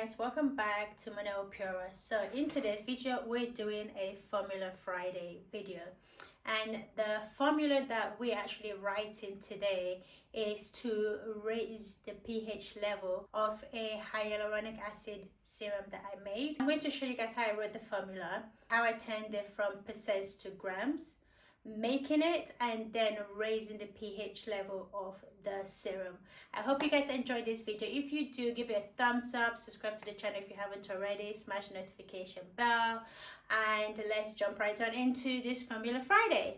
guys, welcome back to my channel Purist. So in today's video we're doing a Formula Friday video, and the formula that we're actually writing today is to raise the pH level of a hyaluronic acid serum that I made. I'm going to show you guys how I wrote the formula, how I turned it from percents to grams, making it, and then raising the pH level of the serum. I hope you guys enjoyed this video. If you do, give it a thumbs up, subscribe to the channel if you haven't already, smash the notification bell, and let's jump right on into this Formula Friday.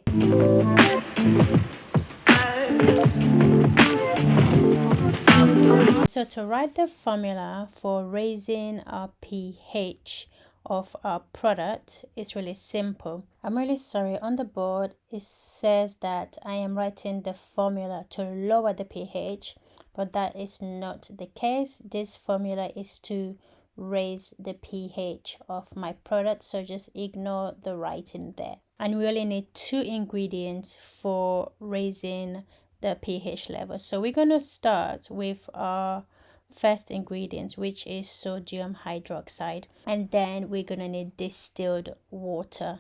So to write the formula for raising our pH of our product is really simple. I'm really sorry, on the board it says that I am writing the formula to lower the pH, but that is not the case. This formula is to raise the pH of my product, so just ignore the writing there. And we only need 2 ingredients for raising the pH level. So we're going to start with our first ingredient, which is sodium hydroxide, and then we're gonna need distilled water.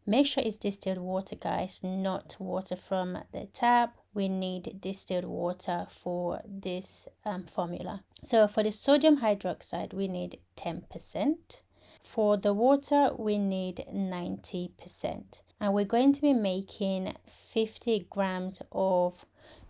Make sure it's distilled water, guys, not water from the tap. We need distilled water for this formula. So for the sodium hydroxide we need 10%. For the water we need 90%, and we're going to be making 50 grams of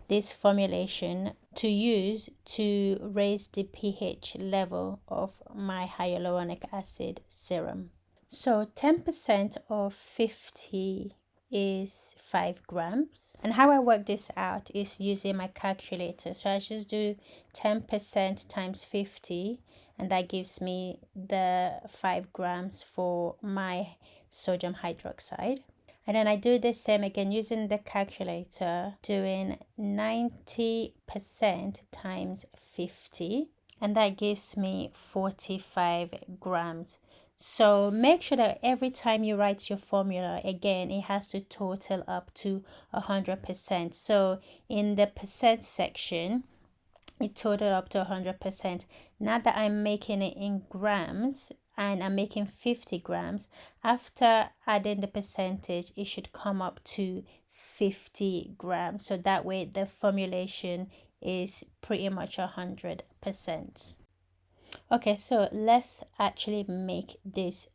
this formulation to use to raise the pH level of my hyaluronic acid serum. So 10% of 50 is 5 grams. And how I work this out is using my calculator. So I just do 10% times 50, and that gives me the 5 grams for my sodium hydroxide. And then I do the same again using the calculator, doing 90% times 50, and that gives me 45 grams. So make sure that every time you write your formula, again, it has to total up to 100%. So in the percent section, it totaled up to 100%. Now that I'm making it in grams, and I'm making 50 grams, after adding the percentage, it should come up to 50 grams. So that way the formulation is pretty much 100%. Okay, so let's actually make this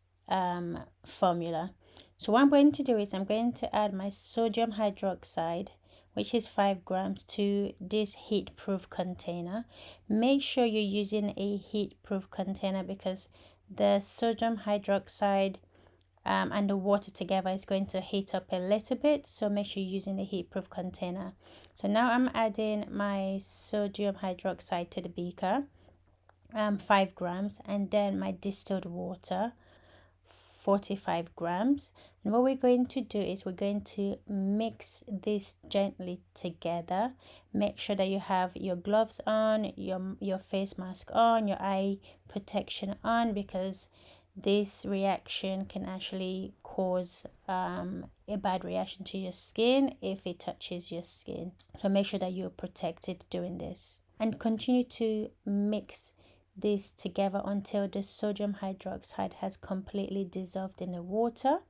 formula. So what I'm going to do is I'm going to add my sodium hydroxide, which is 5 grams, to this heat-proof container. Make sure you're using a heat-proof container because the sodium hydroxide and the water together is going to heat up a little bit, so make sure you're using a heat-proof container. So now I'm adding my sodium hydroxide to the beaker, 5 grams, and then my distilled water, 45 grams. And what we're going to do is we're going to mix this gently together. Make sure that you have your gloves on, your face mask on, your eye protection on, because this reaction can actually cause a bad reaction to your skin if it touches your skin. So make sure that you're protected doing this, and continue to mix this together until the sodium hydroxide has completely dissolved in the water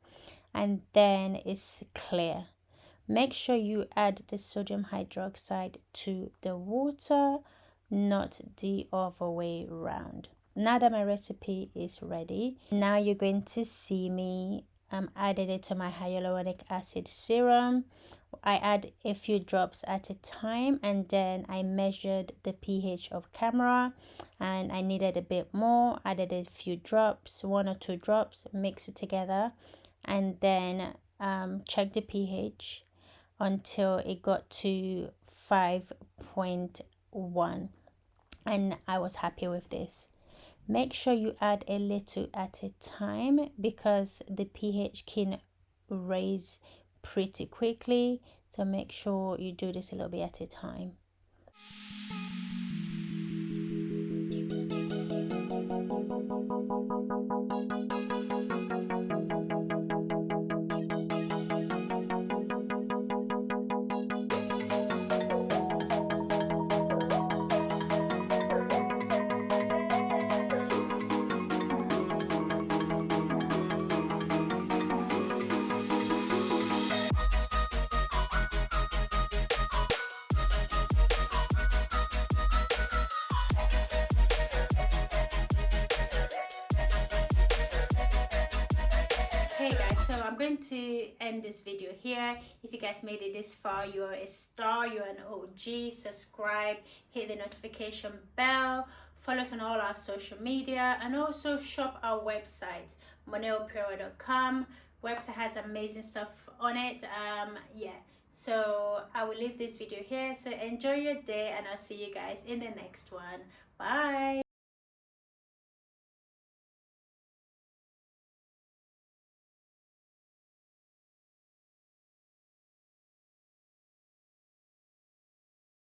and then it's clear. Make sure you add the sodium hydroxide to the water, not the other way around. Now that my recipe is ready, now you're going to see me added it to my hyaluronic acid serum. I add a few drops at a time, and then I measured the pH of camera and I needed a bit more, added a few drops, 1 or 2 drops, mix it together, and then check the pH until it got to 5.1, and I was happy with this. Make sure you add a little at a time because the pH can raise pretty quickly, so make sure you do this a little bit at a time. So I'm going to end this video here. If you guys made it this far, you're a star, you're an OG. Subscribe, hit the notification bell, follow us on all our social media, and also shop our website, monelpura.com. Website has amazing stuff on it. Yeah, so I will leave this video here. So enjoy your day, and I'll see you guys in the next one. Bye.